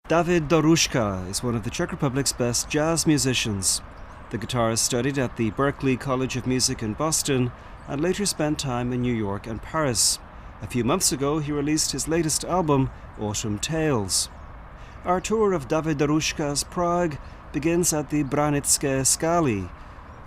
David Doružka is one of the Czech Republic's best jazz musicians. The guitarist studied at the Berklee College of Music in Boston and later spent time in New York and Paris. A few months ago, he released his latest album, Autumn Tales. Our tour of David Doružka's Prague begins at the Branické skály,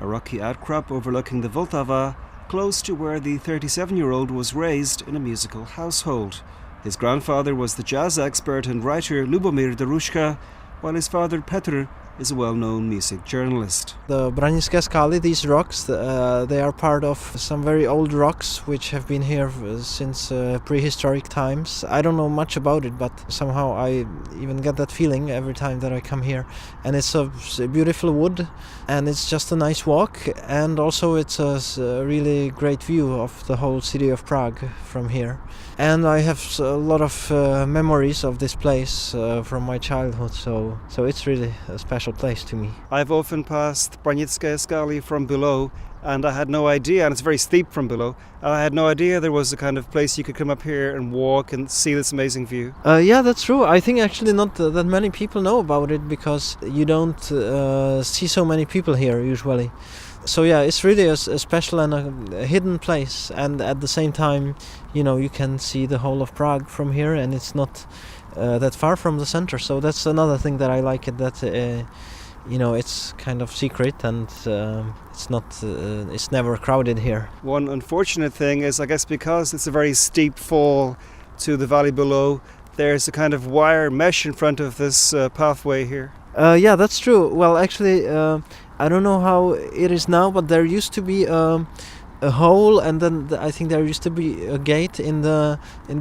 a rocky outcrop overlooking the Vltava, close to where the 37-year-old was raised in a musical household. His grandfather was the jazz expert and writer Lubomír Doružka, while his father Petr is a well-known music journalist. The Branické skály, these rocks, they are part of some very old rocks which have been here since prehistoric times. I don't know much about it, but somehow I even get that feeling every time that I come here. And it's a beautiful wood, and it's just a nice walk, and also it's a really great view of the whole city of Prague from here. And I have a lot of memories of this place from my childhood, so it's really a special place to me. I've often passed Branické skály from below, and I had no idea, and it's very steep from below, and I had no idea there was a kind of place you could come up here and walk and see this amazing view. Yeah, that's true. I think actually not that many people know about it, because you don't see so many people here usually. So yeah, it's really a special and a hidden place, and at the same time, you can see the whole of Prague from here, and it's not that far from the center. So that's another thing that I like it, that it's kind of secret, and it's never crowded here. One unfortunate thing is, I guess, because it's a very steep fall to the valley below, there's a kind of wire mesh in front of this pathway here. Yeah, that's true. Well, actually, I don't know how it is now, but there used to be a hole, and then I think there used to be a gate in the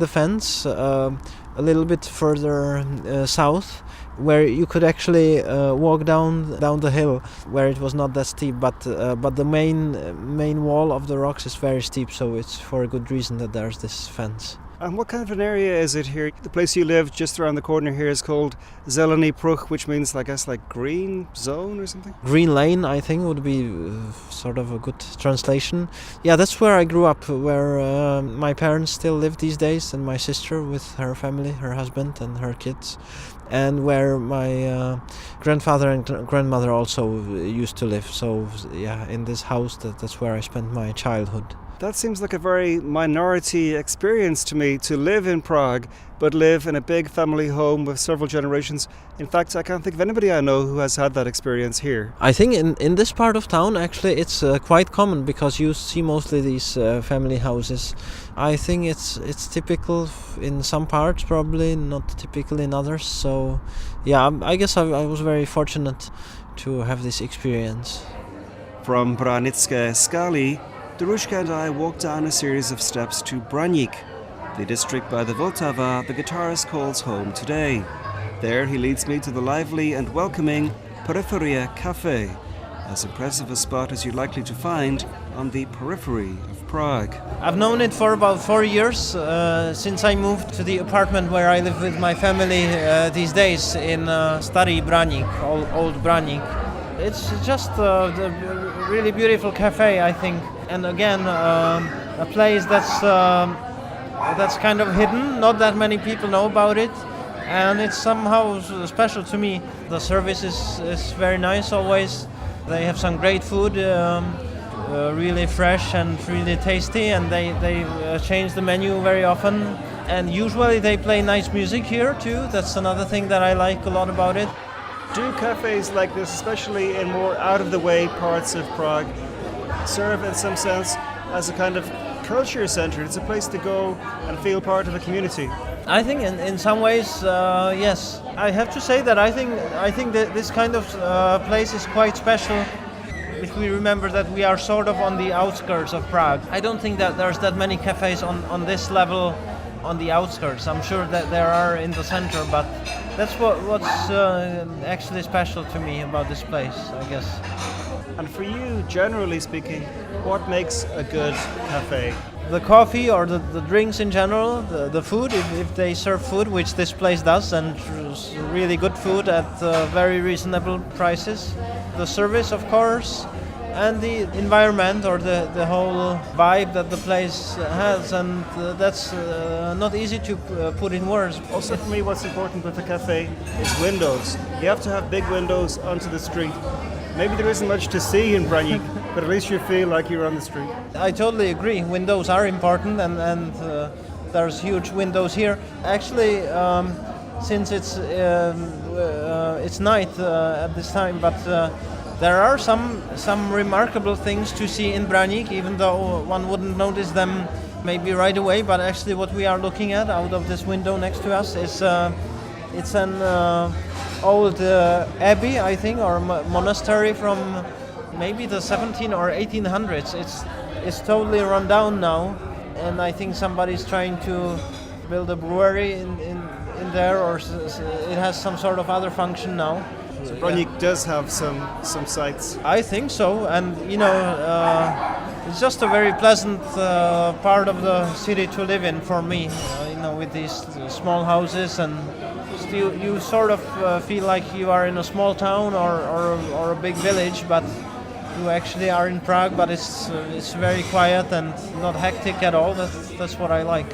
fence a little bit further south, where you could actually walk down the hill, where it was not that steep. But the main wall of the rocks is very steep, so it's for a good reason that there's this fence. And what kind of an area is it here? The place you live just around the corner here is called Zelený pruh, which means, I guess, like green zone or something? Green lane, I think, would be sort of a good translation. Yeah, that's where I grew up, where my parents still live these days, and my sister with her family, her husband and her kids, and where my grandfather and grandmother also used to live. So yeah, in this house, that's where I spent my childhood. That seems like a very minority experience to me, to live in Prague, but live in a big family home with several generations. In fact, I can't think of anybody I know who has had that experience here. I think in this part of town, actually, it's quite common, because you see mostly these family houses. I think it's typical in some parts, probably not typical in others. So, yeah, I guess I was very fortunate to have this experience. From Branické skály, Doružka and I walked down a series of steps to Braník, the district by the Vltava the guitarist calls home today. There he leads me to the lively and welcoming Periferie Café, as impressive a spot as you're likely to find on the periphery of Prague. I've known it for about 4 years, since I moved to the apartment where I live with my family these days in Starý Braník, old Braník. It's just a really beautiful cafe, I think, and again a place that's kind of hidden. Not that many people know about it, and it's somehow special to me. The service is very nice always. They have some great food, really fresh and really tasty, and they change the menu very often. And usually they play nice music here too. That's another thing that I like a lot about it. Do cafes like this, especially in more out-of-the-way parts of Prague, serve in some sense as a kind of culture center? It's a place to go and feel part of a community. I think in some ways, yes. I have to say that I think that this kind of place is quite special, if we remember that we are sort of on the outskirts of Prague. I don't think that there's that many cafes on this level on the outskirts. I'm sure that there are in the center, but that's what's actually special to me about this place, I guess. And for you, generally speaking, what makes a good cafe? The coffee, or the drinks in general, the food, if they serve food, which this place does, and really good food at very reasonable prices. The service, of course, and the environment or the whole vibe that the place has, and that's not easy to put in words. Also for me, what's important with the cafe is windows. You have to have big windows onto the street. Maybe there isn't much to see in Braník, but at least you feel like you're on the street. I totally agree. Windows are important, and there's huge windows here. Actually, since it's night at this time, but there are some remarkable things to see in Braník, even though one wouldn't notice them maybe right away. But actually, what we are looking at out of this window next to us is it's an old abbey, I think, or monastery from maybe the 17 or 1800s. It's totally run down now, and I think somebody's trying to build a brewery in there, or it has some sort of other function now. So Braník does have some sights. I think so, and it's just a very pleasant part of the city to live in for me. With these small houses, and still you sort of feel like you are in a small town or a big village, but you actually are in Prague. But it's very quiet and not hectic at all. That's what I like.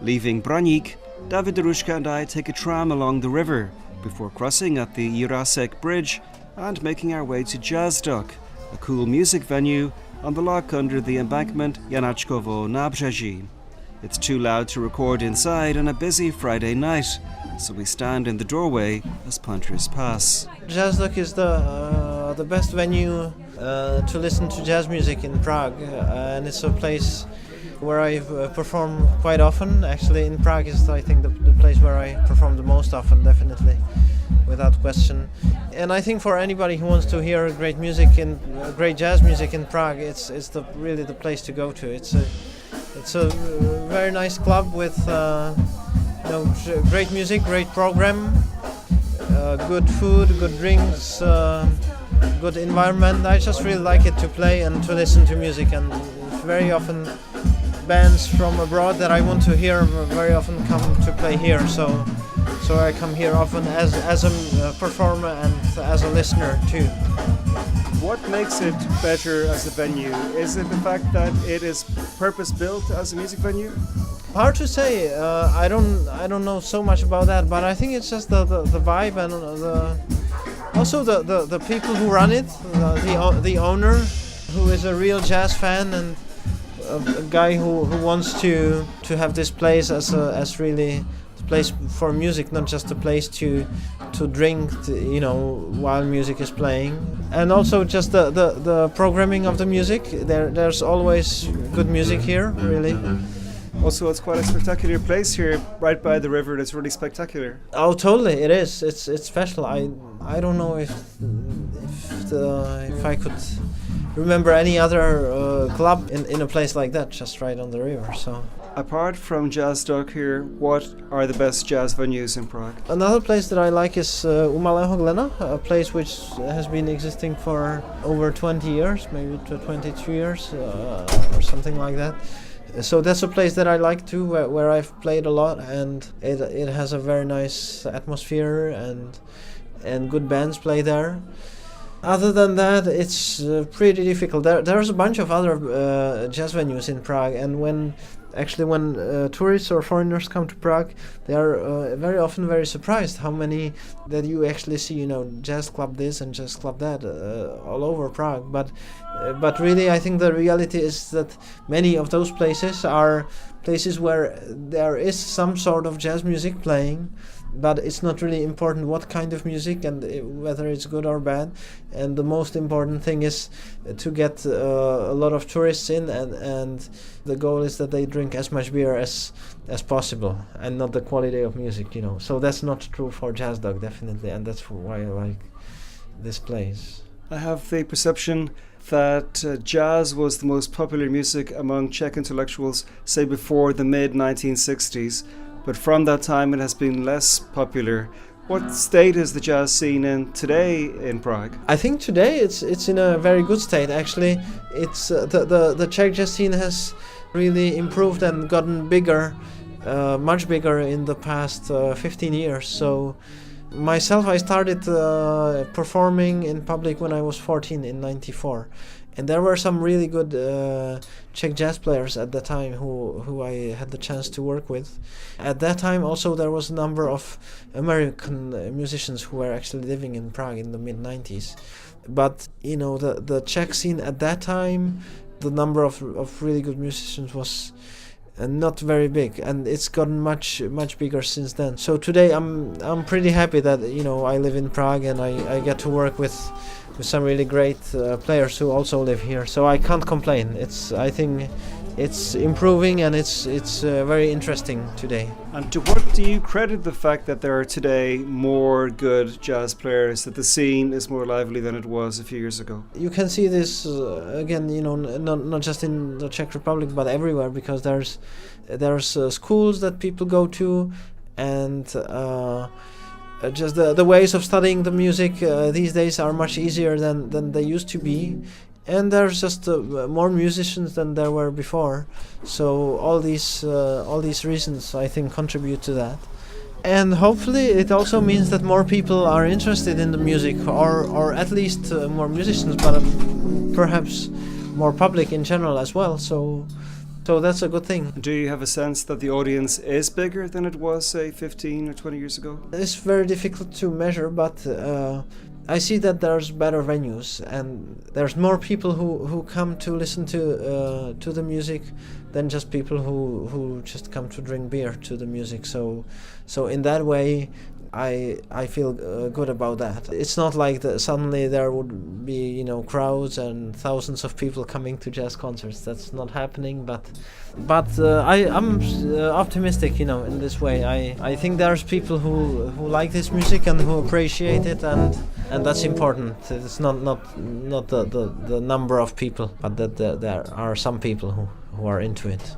Leaving Braník, David Doružka and I take a tram along the river before crossing at the Jurasek Bridge and making our way to Jazz Dock, a cool music venue on the lock under the embankment Janačkovo Nábřeží. It's too loud to record inside on a busy Friday night, so we stand in the doorway as punters pass. Jazz Dock is the best venue to listen to jazz music in Prague, and it's a place where I perform quite often. Actually, in Prague is, I think, the place where I perform the most often, definitely, without question. And I think for anybody who wants to hear great music great jazz music in Prague, it's really the place to go to. It's a very nice club with great music, great program, good food, good drinks, good environment. I just really like it to play and to listen to music, and very often bands from abroad that I want to hear very often come to play here. So I come here often as a performer and as a listener too. What makes it better as a venue? Is it the fact that it is purpose-built as a music venue? Hard to say. I don't know so much about that, but I think it's just the vibe and also the people who run it. The owner, who is a real jazz fan and a guy who wants to have this place as really the place for music, not just a place to drink, while music is playing. And also just the programming of the music. There's always good music here, really. Also, it's quite a spectacular place here, right by the river. It's really spectacular. Oh, totally, it is. It's special. I don't know if I could remember any other club in a place like that, just right on the river. So. Apart from Jazz Dock here, what are the best jazz venues in Prague? Another place that I like is U Malého Glena, a place which has been existing for over 20 years, maybe 22 years or something like that. So that's a place that I like too, where I've played a lot, and it has a very nice atmosphere and good bands play there. Other than that, it's pretty difficult. There's a bunch of other jazz venues in Prague, and when tourists or foreigners come to Prague, they are very often very surprised how many that you actually see, jazz club this and jazz club that all over Prague. But really, I think the reality is that many of those places are places where there is some sort of jazz music playing, but it's not really important what kind of music and whether it's good or bad. And the most important thing is to get a lot of tourists in, and the goal is that they drink as much beer as possible, and not the quality of music, So that's not true for Jazz Dock, definitely, and that's why I like this place. I have the perception that jazz was the most popular music among Czech intellectuals, say before the mid-1960s, but from that time it has been less popular. What state is the jazz scene in today in Prague? I think today it's in a very good state. Actually, it's the Czech jazz scene has really improved and gotten bigger, much bigger in the past 15 years. So Myself, I started performing in public when I was 14 in '94. And there were some really good Czech jazz players at the time who I had the chance to work with. At that time also there was a number of American musicians who were actually living in Prague in the mid-90s. But you know, the Czech scene at that time, the number of really good musicians was not very big, and it's gotten much bigger since then. So today I'm pretty happy that, you know, I live in Prague and I get to work with some really great players who also live here. So I can't complain. I think it's improving, and it's very interesting today. And to what do you credit the fact that there are today more good jazz players, that the scene is more lively than it was a few years ago? You can see this again, you know, not just in the Czech Republic but everywhere, because there's schools that people go to, and just the ways of studying the music these days are much easier than they used to be, and there's just more musicians than there were before. So all these reasons, I think, contribute to that. And hopefully it also means that more people are interested in the music, or at least more musicians, but perhaps more public in general as well. So that's a good thing. Do you have a sense that the audience is bigger than it was, say, 15 or 20 years ago? It's very difficult to measure, but I see that there's better venues, and there's more people who come to listen to the music than just people who just come to drink beer to the music. So in that way, I feel good about that. It's not like suddenly there would be, you know, crowds and thousands of people coming to jazz concerts. That's not happening. But I'm optimistic, you know, in this way. I think there's people who like this music and who appreciate it, and that's important. It's not the number of people, but that there are some people who are into it.